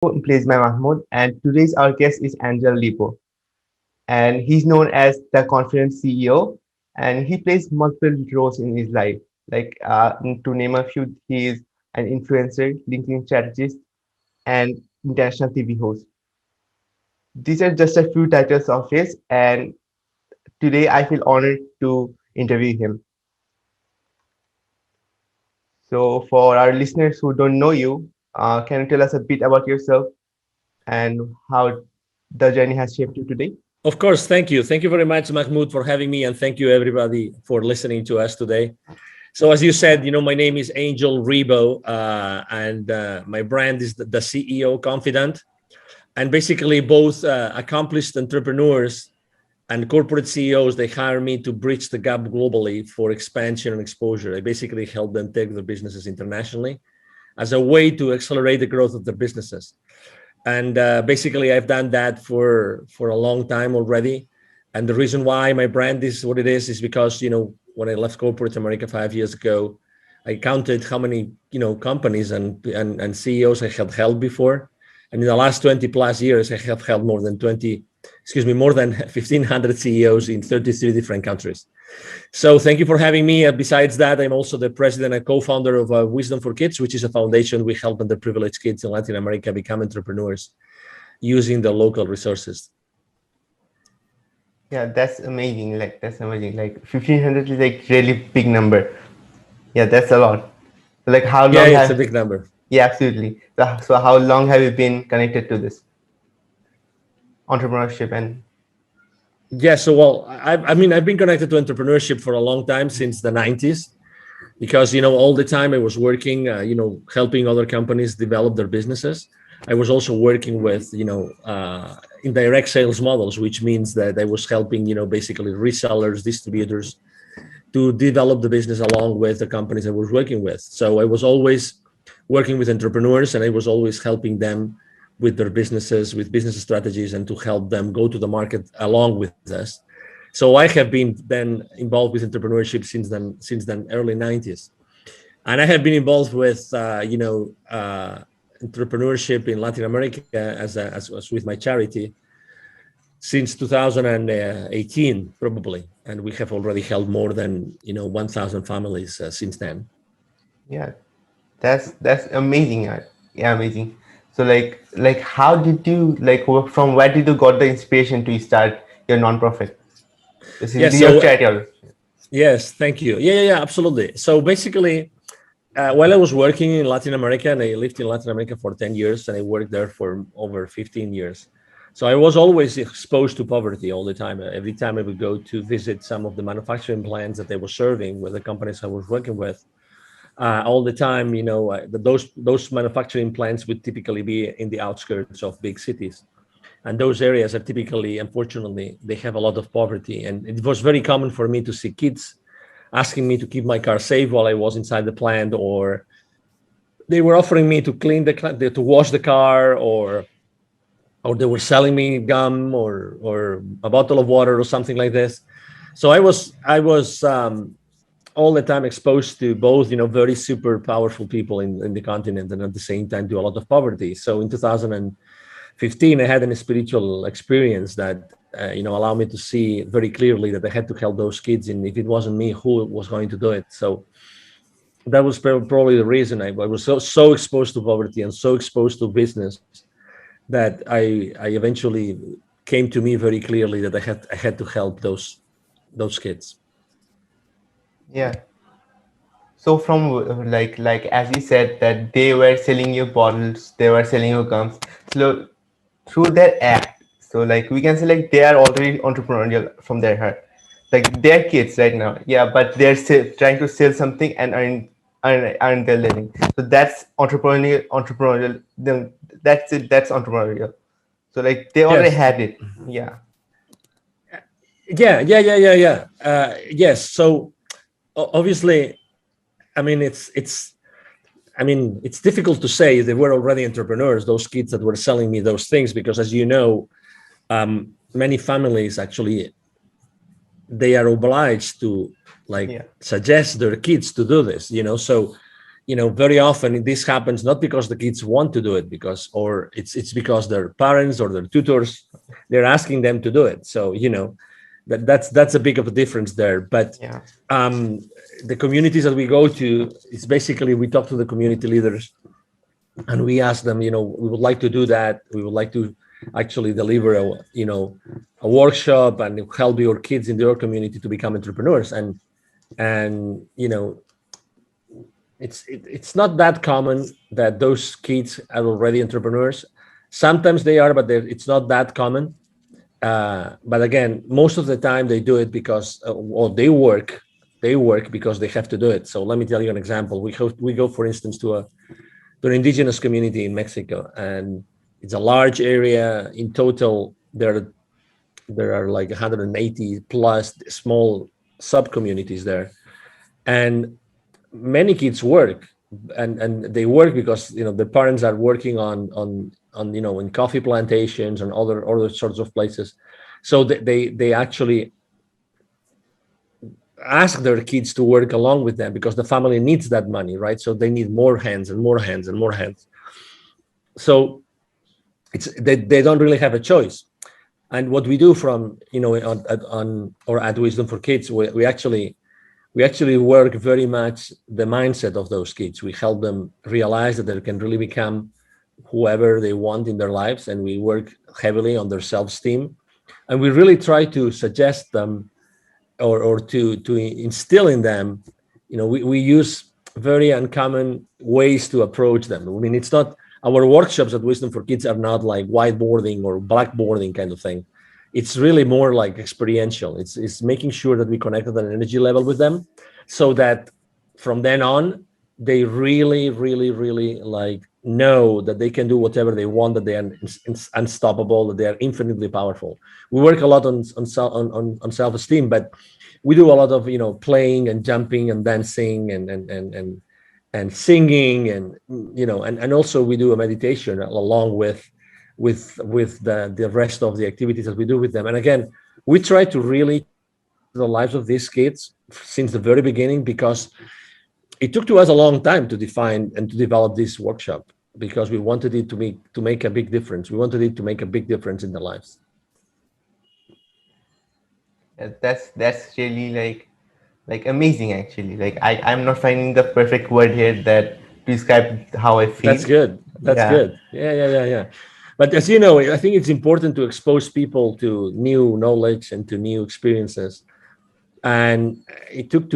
Plays by Mahmoud, and today's our guest is Angel Lipo, and he's known as the Confident CEO, and he plays multiple roles in his life. To name a few, he is an influencer, LinkedIn strategist, and international TV host. These are just a few titles of his, and today I feel honored to interview him. So, for our listeners who don't know you, can you tell us a bit about yourself and how the journey has shaped you today? Of course, thank you. Thank you very much, Mahmoud, for having me, and thank you everybody for listening to us today. So, as you said, my name is Angel Rebo, and my brand is the CEO Confidant, and basically both accomplished entrepreneurs and corporate CEOs, they hire me to bridge the gap globally for expansion and exposure. I basically help them take their businesses internationally as a way to accelerate the growth of their businesses. And basically I've done that for a long time already. And the reason why my brand is what it is because when I left corporate America 5 years ago, I counted how many companies and CEOs I had held before, and in the last 20 plus years I have held more than 1,500 CEOs in 33 different countries. So thank you for having me. Besides that, I'm also the president and co-founder of Wisdom for Kids, which is a foundation we help underprivileged kids in Latin America become entrepreneurs using the local resources. Yeah, that's amazing. That's amazing. 1,500 is like really big number. Yeah, that's a lot. Like how Yeah, long it's a have? big number. Yeah, absolutely. So how long have you been connected to this entrepreneurship and? Yeah, so well, I mean, I've been connected to entrepreneurship for a long time, since the 90s, because all the time I was working, helping other companies develop their businesses. I was also working with indirect sales models, which means that I was helping basically resellers, distributors, to develop the business along with the companies I was working with. So I was always working with entrepreneurs, and I was always helping them with their businesses, with business strategies, and to help them go to the market along with us. So I have been then involved with entrepreneurship since then early 90s. And I have been involved with entrepreneurship in Latin America as with my charity since 2018 probably, and we have already helped more than 1,000 families since then. Yeah, that's amazing. Yeah, amazing. So how did you from where did you got the inspiration to start your nonprofit? This Yeah, is your so charity. yes, thank you. Yeah, absolutely. So basically, while I was working in Latin America, and I lived in Latin America for 10 years, and I worked there for over 15 years. So I was always exposed to poverty all the time. Every time I would go to visit some of the manufacturing plants that they were serving with the companies I was working with, all the time, those manufacturing plants would typically be in the outskirts of big cities. And those areas are typically, unfortunately, they have a lot of poverty. And it was very common for me to see kids asking me to keep my car safe while I was inside the plant, or they were offering me to clean to wash the car, or they were selling me gum or a bottle of water or something like this. So I was all the time exposed to both, very super powerful people in the continent, and at the same time to a lot of poverty. So in 2015, I had a spiritual experience that allowed me to see very clearly that I had to help those kids, and if it wasn't me, who was going to do it? So that was probably the reason I was so exposed to poverty and so exposed to business that I eventually came to me very clearly that I had to help those kids. Yeah. So from as you said that they were selling you bottles, they were selling you gums. So through their act, so we can say they are already entrepreneurial from their heart. Like they're kids right now, yeah, but they're still trying to sell something and earn their living. So that's entrepreneurial. Then that's it. That's entrepreneurial. So they already Yes. had it. Yeah. Yeah. Yes. So obviously, I mean, it's difficult to say they were already entrepreneurs, those kids that were selling me those things, because as you know, many families actually, they are obliged to Yeah. suggest their kids to do this, so very often this happens not because the kids want to do it, or it's because their parents or their tutors, they're asking them to do it. So that's a big of a difference there. But Yeah. um, the communities that we go to, it's basically we talk to the community leaders and we ask them, we would like to do that. We would like to actually deliver a workshop and help your kids in your community to become entrepreneurs. And it's not that common that those kids are already entrepreneurs. Sometimes they are, but it's not that common. But again, most of the time they do it because, or they work because they have to do it. So let me tell you an example. We go, for instance, to an indigenous community in Mexico, and it's a large area. In total, there are like 180 plus small sub communities there, and many kids work, and they work because the parents are working on in coffee plantations and other sorts of places. So they actually ask their kids to work along with them because the family needs that money, right? So they need more hands and more hands and more hands. So they don't really have a choice. And what we do from on or at Wisdom for Kids, we actually work very much the mindset of those kids. We help them realize that they can really become whoever they want in their lives, and we work heavily on their self-esteem. And we really try to suggest them, or to instill in them. We use very uncommon ways to approach them. I mean, it's not, our workshops at Wisdom for Kids are not like whiteboarding or blackboarding kind of thing. It's really more like experiential. It's making sure that we connect at an energy level with them, so that from then on they really, really, really like know that they can do whatever they want, that they are unstoppable, that they are infinitely powerful. We work a lot on self-esteem, but we do a lot of playing and jumping and dancing and singing, and also we do a meditation along with the rest of the activities that we do with them. And again, we try to really the lives of these kids since the very beginning, because it took to us a long time to define and to develop this workshop, because we wanted it to make a big difference. We wanted it to make a big difference in their lives. That's really like amazing actually. Like I'm not finding the perfect word here that to describe how I That's feel. good. That's Yeah. good. Yeah, yeah, yeah, yeah. But as you know, I think it's important to expose people to new knowledge and to new experiences. And it took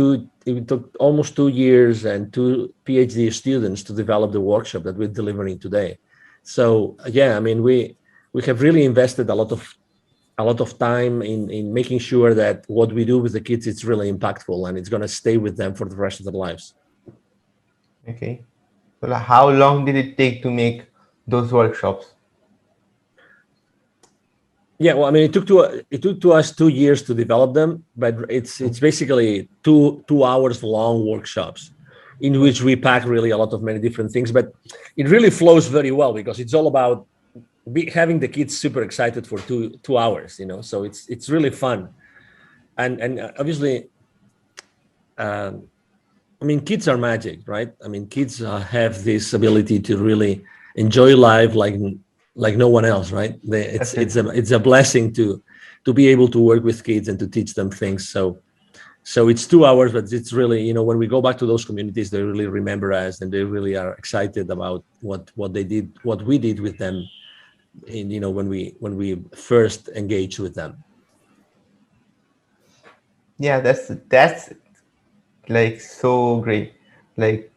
almost 2 years and two PhD students to develop the workshop that we're delivering today. So yeah, I mean, we have really invested a lot of time in making sure that what we do with the kids is really impactful and it's going to stay with them for the rest of their lives. Okay. So like, how long did it take to make those workshops? Yeah, well, I mean, it took to us 2 years to develop them, but it's basically two hours long workshops in which we pack really a lot of many different things. But it really flows very well because it's all about having the kids super excited for two hours. So it's really fun, and obviously, um, I mean, kids are magic, right? I mean, kids have this ability to really enjoy life like no one else, right? It's a blessing to be able to work with kids and to teach them things. So it's 2 hours, but it's really, when we go back to those communities, they really remember us and they really are excited about what they did, what we did with them, in when we first engaged with them. Yeah, that's like so great. Like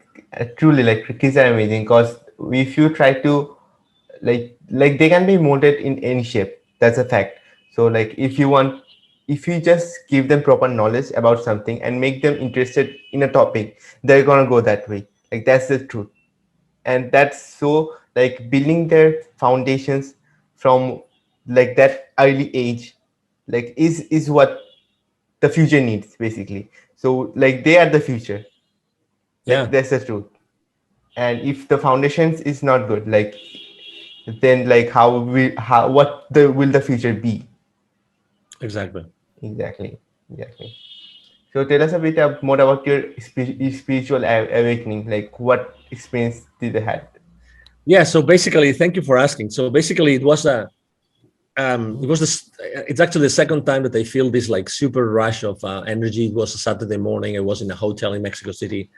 truly, like kids are amazing because if you try to like they can be molded in any shape. That's a fact. So like if you just give them proper knowledge about something and make them interested in a topic, they're gonna go that way. Like that's the truth. And that's so like building their foundations from like that early age like is what the future needs basically. So like they are the future. Yeah, That's the truth. And if the foundations is not good, like then like how what the will the future be? exactly. Exactly. Exactly. So tell us a bit more about your spiritual awakening. Like what experience did you had? Yeah. So basically, thank you for asking. So basically, it was this. It's actually the second time that I feel this like super rush of energy. It was a Saturday morning. I was in a hotel in Mexico City.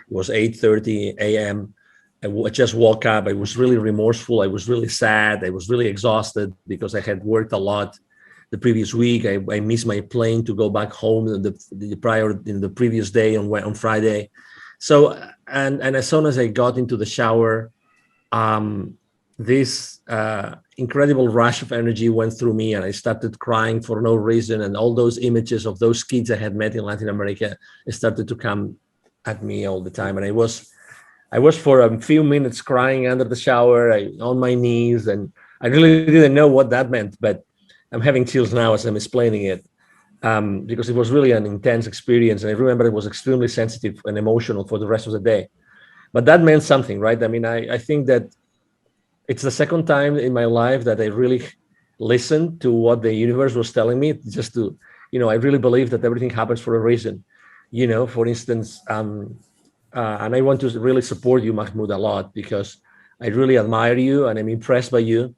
It was 8:30 a.m. I just woke up. I was really remorseful. I was really sad. I was really exhausted because I had worked a lot the previous week. I missed my plane to go back home the previous day on Friday. So and as soon as I got into the shower, um, this incredible rush of energy went through me, and I started crying for no reason. And all those images of those kids I had met in Latin America started to come at me all the time. And I was for a few minutes crying under the shower, on my knees, and I really didn't know what that meant. But I'm having chills now as I'm explaining it, because it was really an intense experience, and I remember it was extremely sensitive and emotional for the rest of the day. But that meant something, right? I mean, I think that it's the second time in my life that I really listened to what the universe was telling me. Just to, I really believe that everything happens for a reason. For instance, and I want to really support you, Mahmoud, a lot, because I really admire you and I'm impressed by you,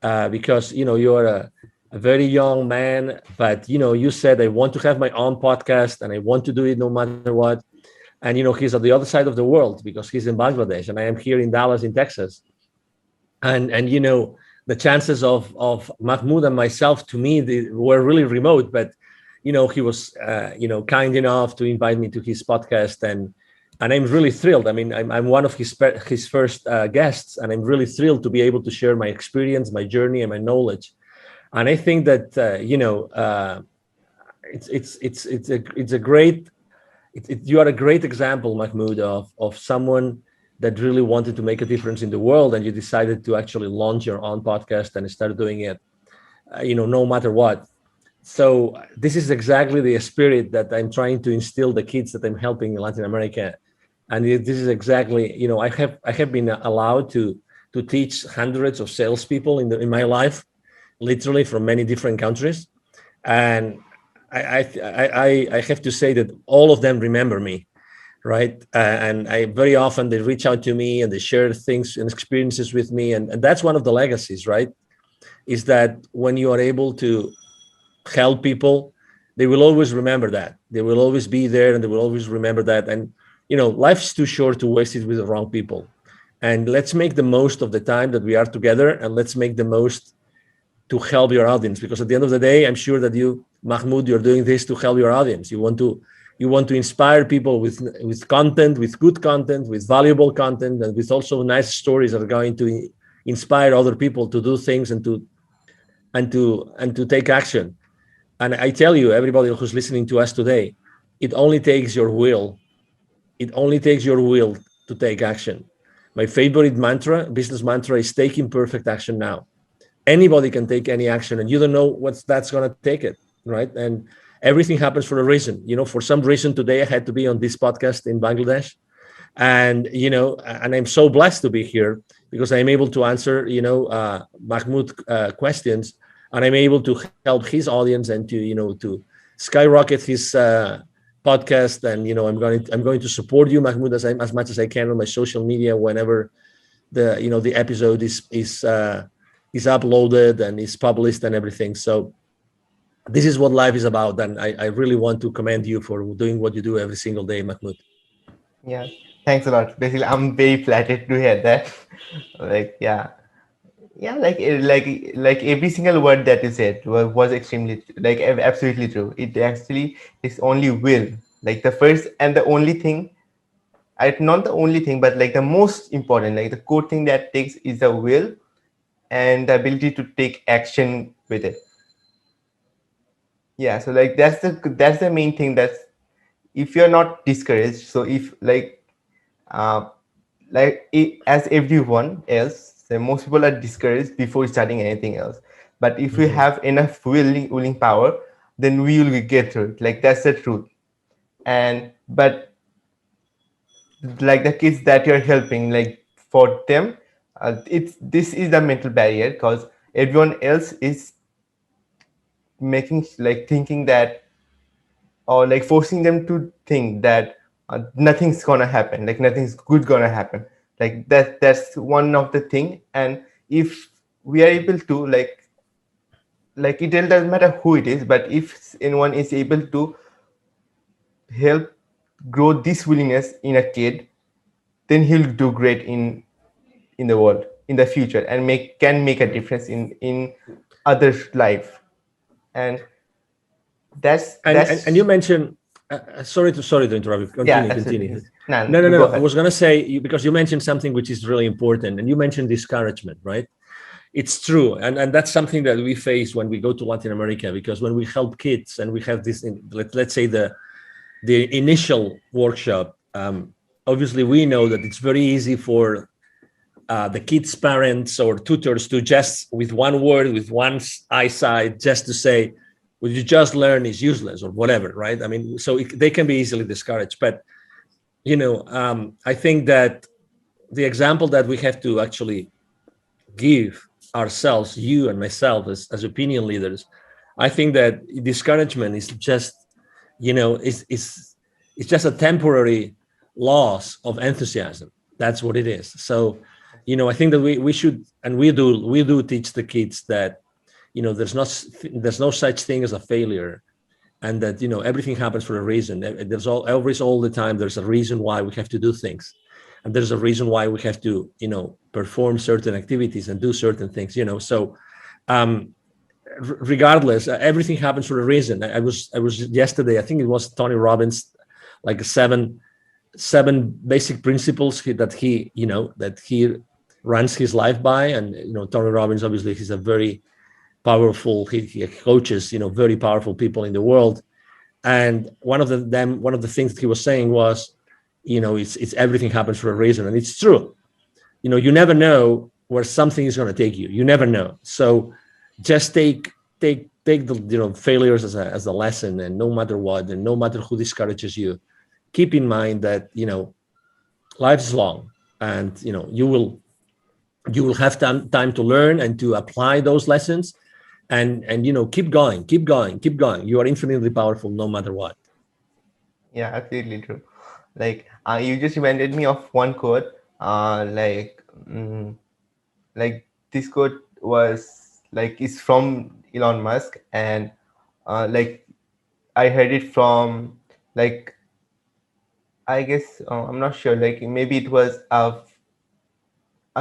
because you're a very young man, but you said I want to have my own podcast and I want to do it no matter what. And he's at the other side of the world because he's in Bangladesh and I am here in Dallas, in Texas. And the chances of Mahmoud and myself, to me, they were really remote. But he was kind enough to invite me to his podcast, and I'm really thrilled. I mean, I'm one of his first guests, and I'm really thrilled to be able to share my experience, my journey, and my knowledge. And I think that it's a great you are a great example, Mahmoud, of someone that really wanted to make a difference in the world, and you decided to actually launch your own podcast and start doing it, no matter what. So this is exactly the spirit that I'm trying to instill the kids that I'm helping in Latin America, and this is exactly, I have been allowed to teach hundreds of salespeople in my life, literally from many different countries, and I have to say that all of them remember me, right? And I very often they reach out to me and they share things and experiences with me, and that's one of the legacies, right? Is that when you are able to help people, they will always remember that. They will always be there, and they will always remember that. And life's too short to waste it with the wrong people. And let's make the most of the time that we are together, and let's make the most to help your audience, because at the end of the day, I'm sure that you, Mahmoud, you're doing this to help your audience. You want to inspire people with content, with good content, with valuable content, and with also nice stories that are going to inspire other people to do things and to take action. And I tell you, everybody who's listening to us today, it only takes your will. It only takes your will to take action. My favorite business mantra, is taking perfect action now. Anybody can take any action, and you don't know what's that's going to take it, right? And everything happens for a reason. For some reason today I had to be on this podcast in Bangladesh, and I'm so blessed to be here because I'm able to answer Mahmoud questions, and I'm able to help his audience and to skyrocket his podcast. And I'm going to support you, Mahmoud, as much as I can on my social media whenever the episode is uploaded and is published and everything. So this is what life is about, and I really want to commend you for doing what you do every single day, Mahmoud. Yeah, thanks a lot. Basically, I'm very flattered to hear that. Like, yeah, yeah, like every single word that you said was extremely like absolutely true. It actually is only will, like the first and the only thing. Not the only thing, but like the most important, like the core thing that takes is the will and the ability to take action with it. Yeah, so like that's the main thing. That's if you're not discouraged. So if uh, as everyone else, so most people are discouraged before starting anything else. But if we Mhm. have enough willing power, then we will get through it. Like that's the truth. And but like the kids that you're helping, like for them, it's this is the mental barrier because everyone else is making like thinking that or like forcing them to think that nothing's gonna happen, like nothing's good gonna happen. Like that's one of the thing. And if we are able to like it doesn't matter who it is, but if anyone is able to help grow this willingness in a kid, then he'll do great in the world in the future, and make a difference in others life. And And you that's mentioned, sorry to interrupt you. yeah, Continue. absolutely. Nah, No, no, go no. I ahead. was gonna say because you mentioned something which is really important, and you mentioned discouragement, right? It's true, and that's something that we face when we go to Latin America, because when we help kids and we have this, let's say the initial workshop, obviously we know that it's very easy for the kids' parents or tutors to just with one word, with one eyesight, just to say, "What you just learn is useless" or whatever, right? I mean, so they can be easily discouraged. But I think that the example that we have to actually give ourselves, you and myself, as opinion leaders, I think that discouragement is just, it's just a temporary loss of enthusiasm. That's what it is. So, I think that we should, and we do teach the kids that, there's no such thing as a failure, and that everything happens for a reason. There's all the time there's a reason why we have to do things, and there's a reason why we have to perform certain activities and do certain things. So um regardless, everything happens for a reason. I was yesterday, I think it was Tony Robbins, like seven basic principles that he runs his life by. And Tony Robbins, obviously, he's a very powerful, he coaches very powerful people in the world. And one of the things that he was saying was, it's everything happens for a reason. And it's true. You never know where something is going to take you. You never know. So just take the failures as a lesson. And no matter what, and no matter who discourages you, keep in mind that life is long, and you will have time to learn and to apply those lessons. And keep going, keep going, keep going. You are infinitely powerful no matter what. Yeah, absolutely true. Like you just reminded me of one quote. Like this quote was like is from Elon Musk, and like I heard it from like I guess I'm not sure. Like maybe it was a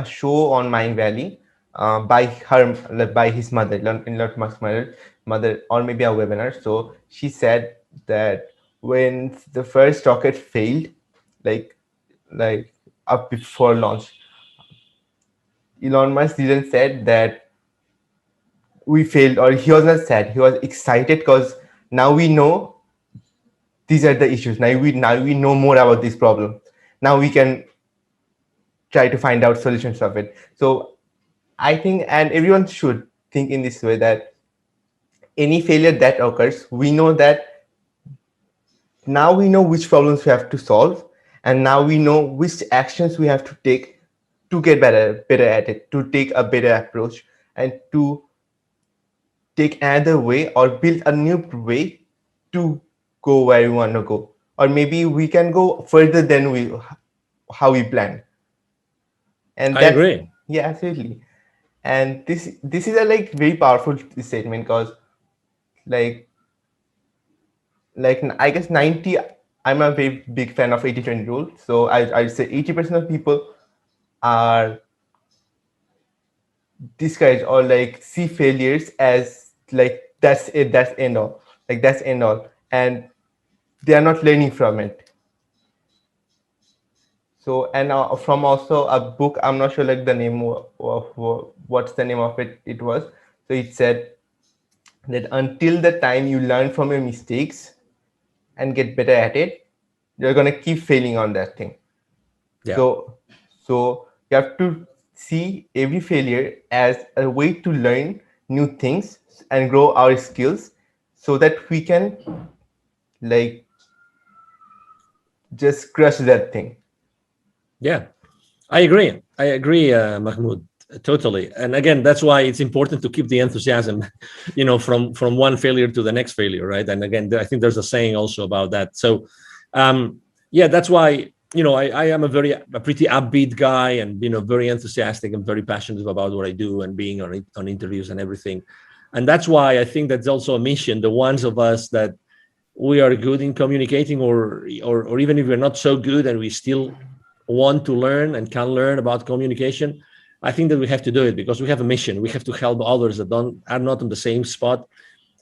show on Mind Valley by her like, by his mother, Elon Musk's mother, or maybe a webinar. So she said that when the first rocket failed, like like up before launch, Elon Musk didn't said that we failed, or he was not sad. He was excited because now we know these are the issues. Now we know more about this problem. Now we can try to find out solutions of it. So I think, and everyone should think in this way, that any failure that occurs, we know that now we know which problems we have to solve, and now we know which actions we have to take to get better at it, to take a better approach, and to take another way or build a new way to go where we want to go, or maybe we can go further than we how we planned. And I that's, agree. yeah, absolutely. And this is a like very powerful statement, because like I guess 90, I'm a very big fan of 80/20 rule. So I'd say 80% of people are discouraged or like see failures as like that's it, that's end all, like that's end all, and they are not learning from it. So, and from also a book, I'm not sure like the name of what's the name of it, it was. So it said that until the time you learn from your mistakes and get better at it, you're gonna keep failing on that thing. Yeah. So, so you have to see every failure as a way to learn new things and grow our skills, so that we can like just crush that thing. Yeah, I agree. I agree, Mahmoud. Totally. And again, that's why it's important to keep the enthusiasm, from one failure to the next failure, right? And again, I think there's a saying also about that. So, yeah, that's why, I am a pretty upbeat guy, and very enthusiastic and very passionate about what I do, and being on interviews and everything. And that's why I think that's also a mission. The ones of us that we are good in communicating, or even if we're not so good and we still want to learn and can learn about communication, I think that we have to do it because we have a mission. We have to help others that are not on the same spot,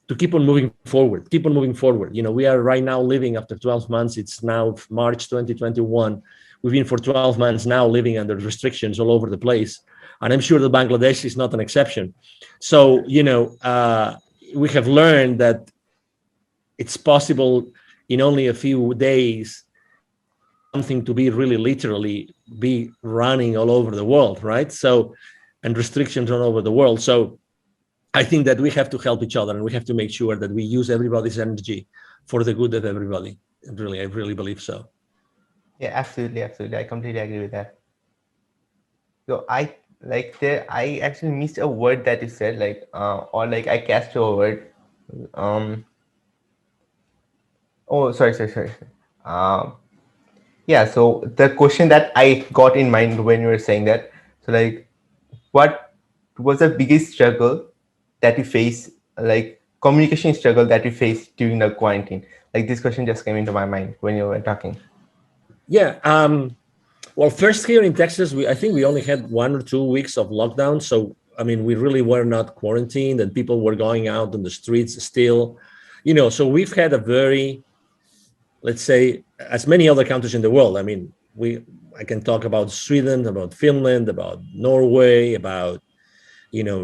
to keep on moving forward, we are right now living, after 12 months, it's now March 2021. We've been for 12 months now living under restrictions all over the place. And I'm sure that Bangladesh is not an exception. So, we have learned that it's possible in only a few days for something to be really literally be running all over the world, right? So, and restrictions all over the world. So I think that we have to help each other, and we have to make sure that we use everybody's energy for the good of everybody. Really, I really believe so. Yeah, absolutely, absolutely. I completely agree with that. So I actually missed a word that you said, or like I cast a word. Um, oh, sorry. Um, yeah. So the question that I got in mind when you were saying that, so like, what was the biggest struggle that you face, like communication struggle that you faced during the quarantine? Like this question just came into my mind when you were talking. Yeah. Well, first, here in Texas, I think we only had 1 or 2 weeks of lockdown. So, I mean, we really were not quarantined, and people were going out on the streets still. So we've had a very, let's say, as many other countries in the world. I mean, I can talk about Sweden, about Finland, about Norway, about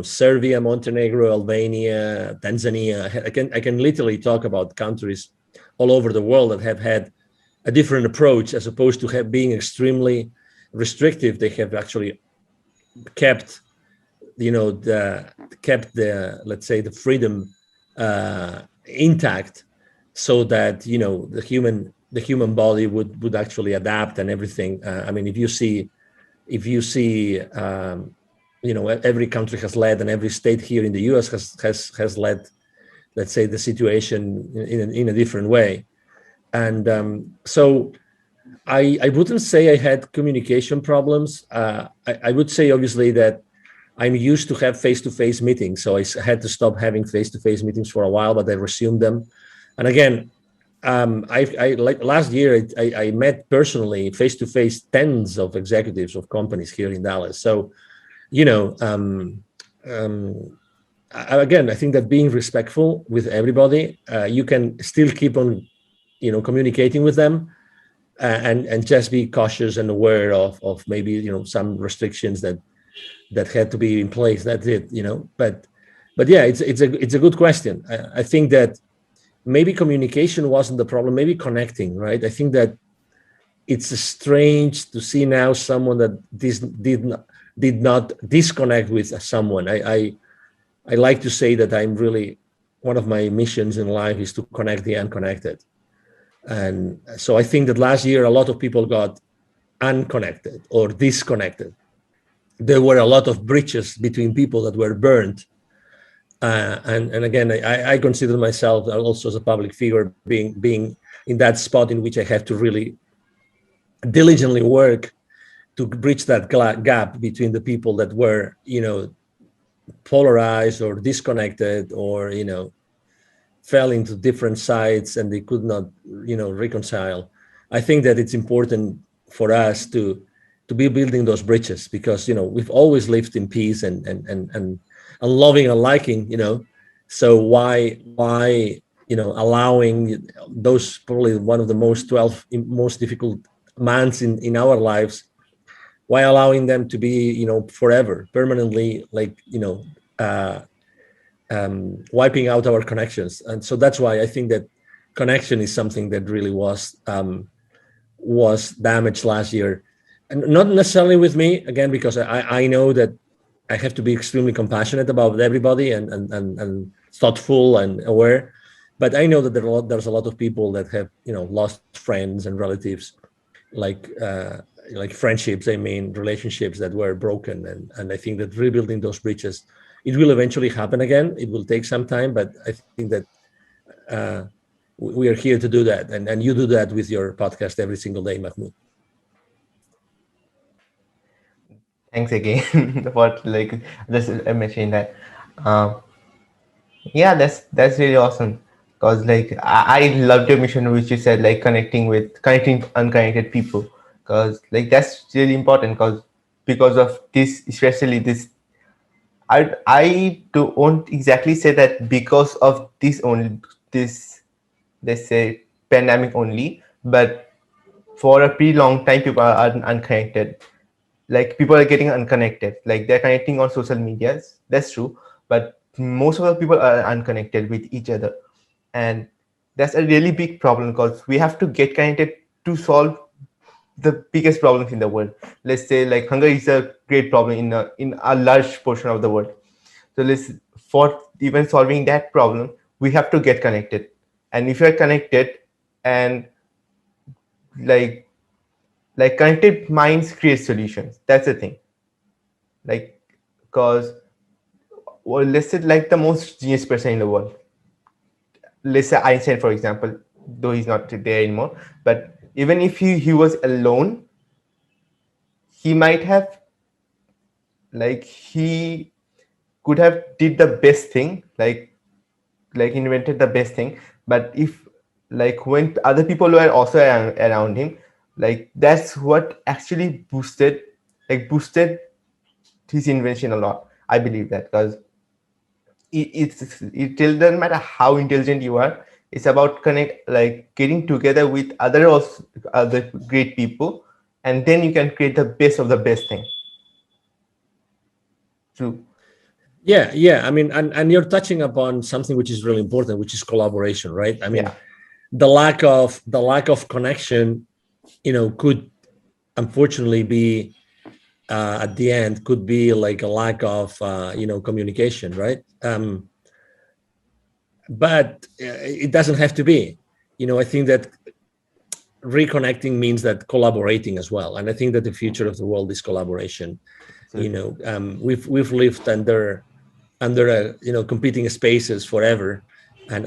Serbia, Montenegro, Albania, Tanzania. I can literally talk about countries all over the world that have had a different approach, as opposed to being extremely restrictive. They have actually kept, the, let's say, the freedom intact, so that the human body would actually adapt and everything. I mean, if you see every country has led, and every state here in the US has led, let's say, the situation in a different way. And so I wouldn't say I had communication problems. I would say, obviously, that I'm used to have face-to-face meetings, so I had to stop having face-to-face meetings for a while, but I resumed them. And again, I like last year, I met personally face-to-face tens of executives of companies here in Dallas. So, you know, again, I think that being respectful with everybody, you can still keep on, communicating with them, and just be cautious and aware of maybe some restrictions that had to be in place. That's it, but yeah, it's a good question. I think that maybe communication wasn't the problem, maybe connecting, right? I think that it's strange to see now someone that did not disconnect with someone. I like to say that I'm really, one of my missions in life is to connect the unconnected. And so I think that last year a lot of people got unconnected or disconnected. There were a lot of bridges between people that were burned. And again, I consider myself also as a public figure being in that spot in which I have to really diligently work to bridge that gap between the people that were, polarized or disconnected, or, fell into different sides and they could not, reconcile. I think that it's important for us to be building those bridges, because, we've always lived in peace and loving and liking, so why, allowing those, probably one of the most difficult months in our lives, why allowing them to be, forever, permanently, like, wiping out our connections. And so that's why I think that connection is something that really was damaged last year, and not necessarily with me, again, because I know that I have to be extremely compassionate about everybody and thoughtful and aware. But I know that there's a lot of people that have, lost friends and relatives, like, like friendships, I mean relationships that were broken, and I think that rebuilding those bridges, it will eventually happen again. It will take some time, but I think that uh, we are here to do that, and you do that with your podcast every single day, Mahmoud. Thanks again for like just mentioning that. Um, yeah, that's really awesome. Cause like I loved your mission, which you said like connecting unconnected people. Cause like that's really important. Cause because of this, especially this, I don't exactly say that because of this only this, let's say, pandemic only, but for a pretty long time people are unconnected. Like people are getting unconnected, like they're connecting on social medias, that's true, but most of the people are unconnected with each other. And that's a really big problem because we have to get connected to solve the biggest problems in the world. Let's say like hunger is a great problem in a large portion of the world. So let's, for even solving that problem, we have to get connected. And if you're connected, and like connected minds create solutions, that's the thing. Like, because, well, let's say like the most genius person in the world, let's say Einstein for example, though he's not there anymore, but even if he was alone, he might have, like, he could have did the best thing, like invented the best thing. But if, like, when other people were also around him, like that's what actually boosted his invention a lot. I believe that, because it doesn't matter how intelligent you are. It's about like getting together with other great people, and then you can create the best of the best thing. True. Yeah, yeah. I mean, and you're touching upon something which is really important, which is collaboration, right? I Yeah. mean, the lack of connection, could unfortunately be at the end could be like a lack of communication, right? But it doesn't have to be. I think that reconnecting means that collaborating as well, and I think that the future of the world is collaboration. Absolutely. We've lived under competing spaces forever, and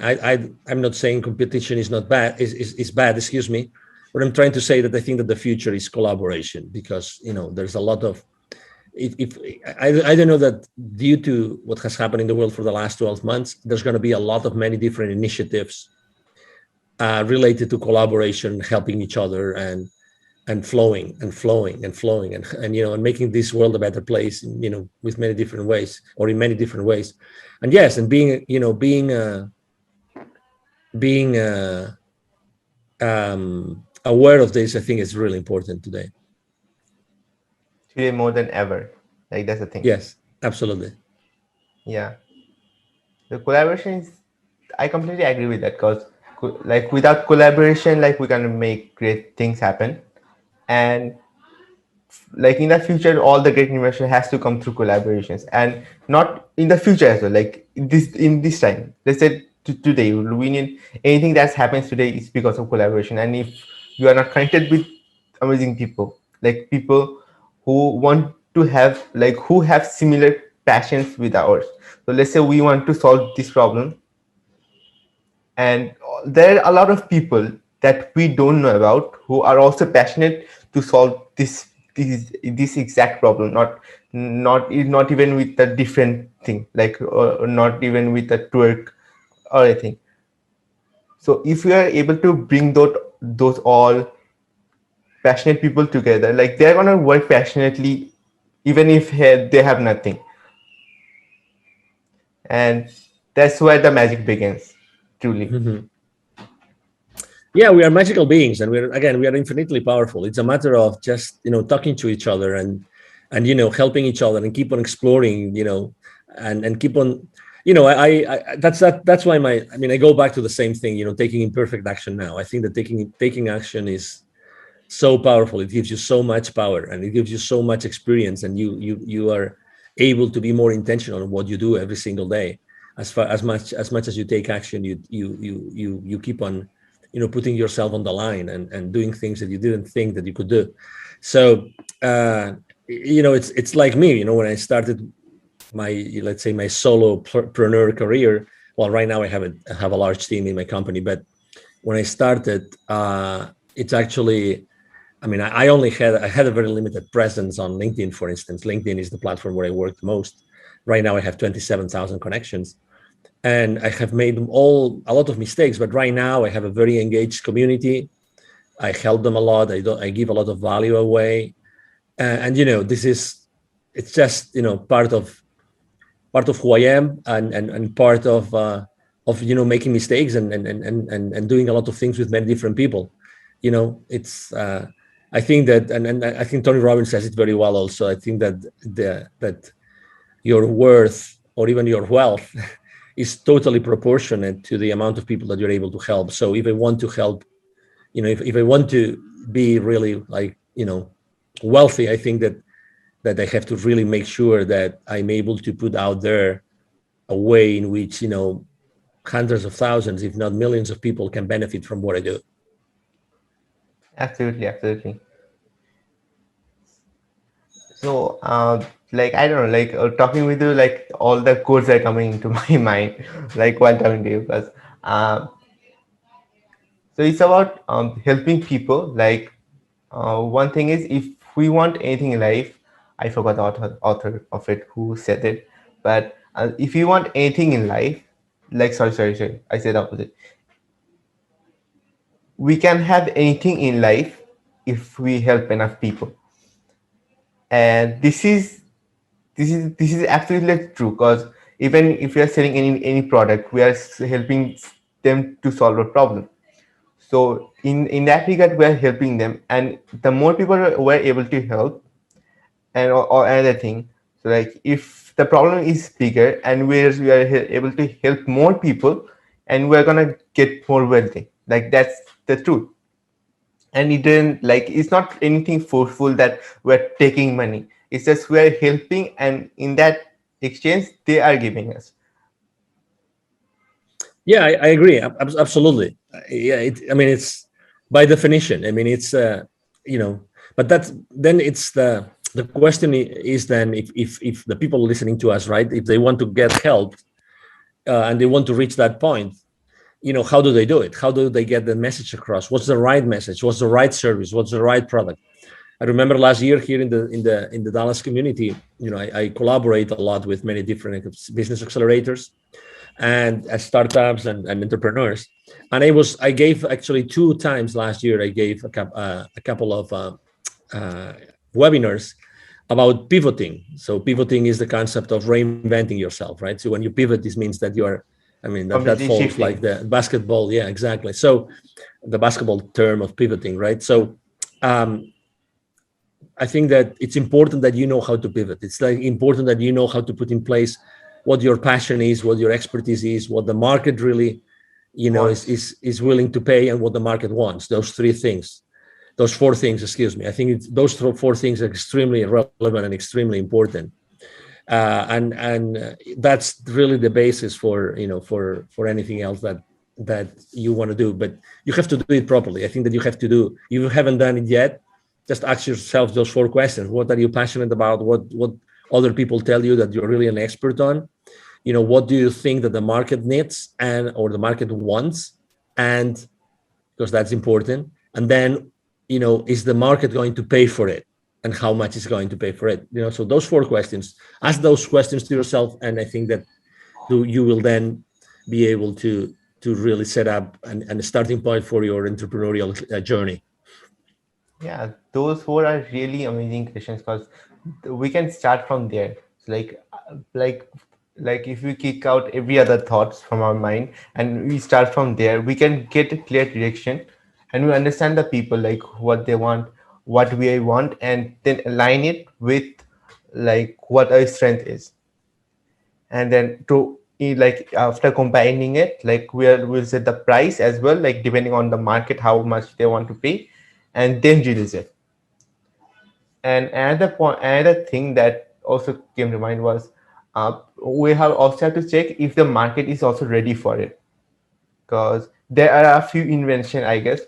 I'm not saying competition is not bad, is bad, excuse me, but I'm trying to say that I think that the future is collaboration, because there's a lot of, if I don't know, that due to what has happened in the world for the last 12 months, there's going to be a lot of many different initiatives related to collaboration, helping each other, and flowing and flowing and flowing, and making this world a better place, with many different ways, or in many different ways. And yes, and being aware of this, I think, is really important today. Today more than ever. Like that's the thing. Yes, absolutely. Yeah. The collaboration is, I completely agree with that, because like without collaboration, like we can make great things happen. And like in the future, all the great innovation has to come through collaborations, and not in the future as well, like in this time, let's say today we need anything that happens today is because of collaboration. And if you are not connected with amazing people, like people who want to have, like who have similar passions with ours, so let's say we want to solve this problem, and there are a lot of people that we don't know about who are also passionate to solve this exact problem, not even with a different thing, like not even with a twerk or anything. So if we are able to bring those all passionate people together, like they're gonna work passionately even if they have nothing. And that's where the magic begins, truly. Mhm. Yeah, we are magical beings, and we are infinitely powerful. It's a matter of just talking to each other, and helping each other, and keep on exploring, and keep on, that's why I go back to the same thing, taking imperfect action now. I think that taking action is so powerful. It gives you so much power, and it gives you so much experience, and you are able to be more intentional in what you do every single day. As much as you take action, you keep on putting yourself on the line, and doing things that you didn't think that you could do. So uh, it's like me. When I started my, let's say, my solopreneur career. Well, right now I have a large team in my company, but when I started, it's actually, I mean, I had a very limited presence on LinkedIn, for instance. LinkedIn is the platform where I work the most. Right now, I have 27,000 connections, and I have made a lot of mistakes. But right now, I have a very engaged community. I help them a lot. I give a lot of value away, and this is, it's just part of who I am, and part of making mistakes, and doing a lot of things with many different people. It's I think that, and I think Tony Robbins says it very well also. I think that that your worth, or even your wealth, is totally proportionate to the amount of people that you're able to help. So if I want to help, if I want to be really, like, wealthy, I think that I have to really make sure that I'm able to put out there a way in which hundreds of thousands, if not millions, of people can benefit from what I do. Absolutely, absolutely. So, like I don't know, like talking with you, like all the codes are coming into my mind, like while talking to you. Because so it's about helping people. Like one thing is, if we want anything in life, I forgot the author of it who said it, but if you want anything in life, like sorry, I said the opposite. We can have anything in life if we help enough people, and this is absolutely true, because even if we are selling any product, we are helping them to solve a problem. So in that regard, we are helping them, and the more people we're able to help, and or another thing, so like if the problem is bigger and we are able to help more people, and we're gonna get more wealthy, like that's the truth. And it didn't, like, it's not anything forceful that we're taking money. It's just we're helping, and in that exchange they are giving us. Yeah, I agree. Absolutely. Yeah, I mean, it's by definition. I mean, it's you know, but that's then it's the question is then, if the people listening to us, right, if they want to get help, and they want to reach that point, how do they do it? How do they get the message across? What's the right message? What's the right service? What's the right product? I remember last year here in the Dallas community, I collaborate a lot with many different business accelerators and startups and entrepreneurs. And I gave actually 2 times last year. I gave a couple of uh, webinars about pivoting. So pivoting is the concept of reinventing yourself, right? So when you pivot, this means that you are, I mean, that Completely falls like shifting. the basketball. Yeah, exactly. So the basketball term of pivoting, right? So um, I think that it's important that you know how to pivot. It's like important that you know how to put in place what your passion is, what your expertise is, what the market really, Wants. is willing to pay, and what the market wants. Those 3 things, those 4 things, excuse me. I think those 4 things are extremely relevant and extremely important. And that's really the basis for anything else that you want to do. But you have to do it properly. I think that you have to do. If you haven't done it yet, just ask yourself those 4 questions. What are you passionate about? What other people tell you that you're really an expert on? What do you think that the market needs and or the market wants? And because that's important. And then, is the market going to pay for it? And how much is going to pay for it? So those 4 questions, ask those questions to yourself. And I think that you will then be able to really set up a starting point for your entrepreneurial journey. Yeah, those four are really amazing questions, because we can start from there. So like if we kick out every other thoughts from our mind and we start from there, we can get a clear direction, and we understand the people, like what they want, what we want, and then align it with like what our strength is. And then to like after combining it, like we'll set the price as well, like depending on the market how much they want to pay, and then release it. And another thing that also came to mind was we have also have to check if the market is also ready for it, because there are a few invention, I guess,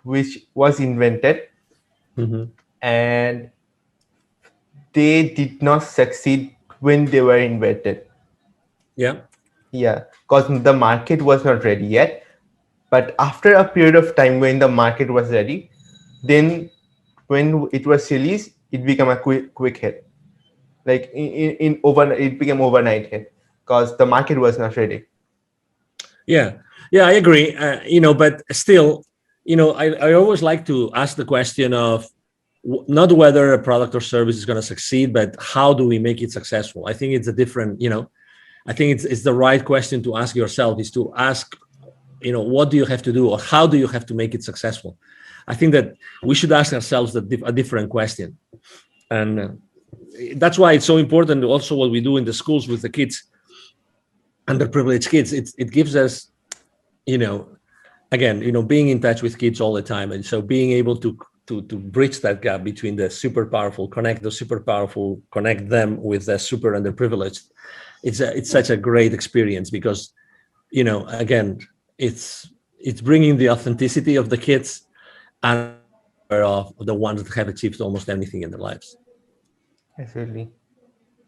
which was invented, Hmm. and they did not succeed when they were invented. Yeah. Yeah, because the market was not ready yet. But after a period of time when the market was ready, then when it was released, it became a quick hit. Like in overnight, it became overnight hit because the market was not ready. Yeah, yeah, I agree. But still, I always like to ask the question of not whether a product or service is going to succeed, but how do we make it successful? I think it's a different, I think it's the right question to ask yourself is to ask, what do you have to do or how do you have to make it successful? I think that we should ask ourselves a different question. And that's why it's so important also what we do in the schools with the kids, underprivileged kids. It gives us, you know, again, being in touch with kids all the time, and so being able to bridge that gap between the super powerful, connect the super powerful, connect them with the super underprivileged. It's such a great experience because, again, it's bringing the authenticity of the kids and also the power of the ones that have achieved almost anything in their lives. Absolutely.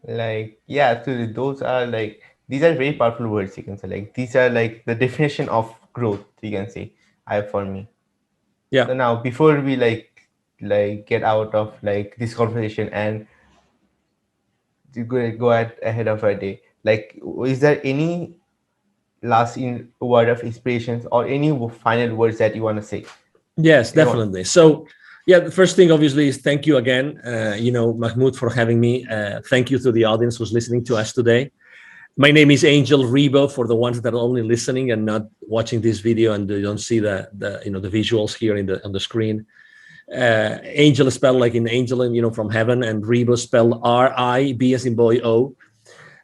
Like, yeah, absolutely. Those are like, these are very powerful words, you can say. Like, these are like the definition of growth, you can say, I for me. Yeah. So now, before we like get out of like this conversation and to go ahead of our day, like, is there any last word of inspirations or any final words that you want to say? Yes, Anyone? definitely. So, yeah, the first thing obviously is thank you again, Mahmoud, for having me. Thank you to the audience who's listening to us today. My name is Angel Rebo for the ones that are only listening and not watching this video and they don't see the visuals here on the screen. Angel is spelled like in angel, and from heaven, and Rebo spelled R-I-B as in boy O.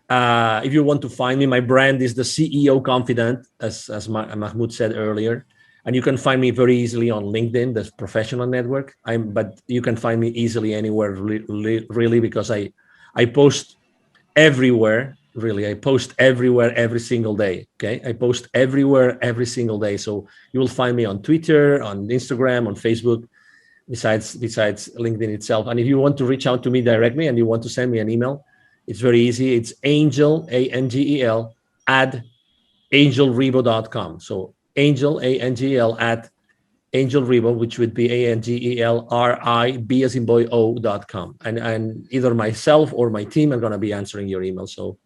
If you want to find me, my brand is the CEO Confidant, as Mahmoud said earlier, and you can find me very easily on LinkedIn, the professional network. But you can find me easily anywhere, really, because I post everywhere. Really, I post everywhere every single day. Okay, I post everywhere every single day. So you will find me on Twitter, on Instagram, on Facebook, besides LinkedIn itself. And if you want to reach out to me directly and you want to send me an email, it's very easy. It's Angel, Angel, at angelrebo.com. So Angel, Angel, at angelrebo, which would be ANGELRIB as in boy O.com. And either myself or my team are going to be answering your email. So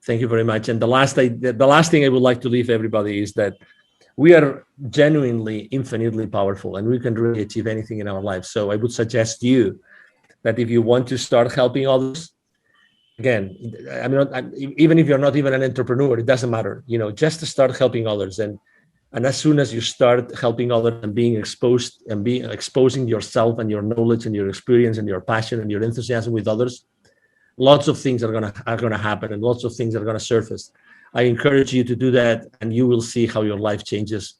thank you very much. And the last thing I would like to leave everybody is that we are genuinely infinitely powerful and we can really achieve anything in our lives. So I would suggest you that if you want to start helping others, again, even if you're not even an entrepreneur, it doesn't matter, just to start helping others. And as soon as you start helping others and being exposed and being exposing yourself and your knowledge and your experience and your passion and your enthusiasm with others, lots of things are gonna happen and lots of things are gonna surface. I encourage you to do that, and you will see how your life changes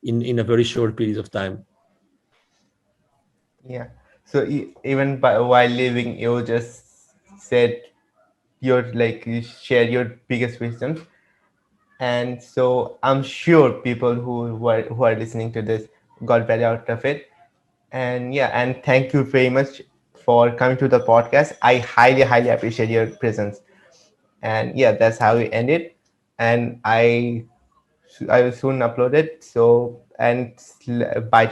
in a very short period of time. Yeah. So even while living, you just said your like you share your biggest wisdom, and so I'm sure people who are listening to this got value out of it. And yeah, and thank you very much for coming to the podcast. I highly appreciate your presence. And yeah, that's how we end it. And I will soon upload it. So and bye to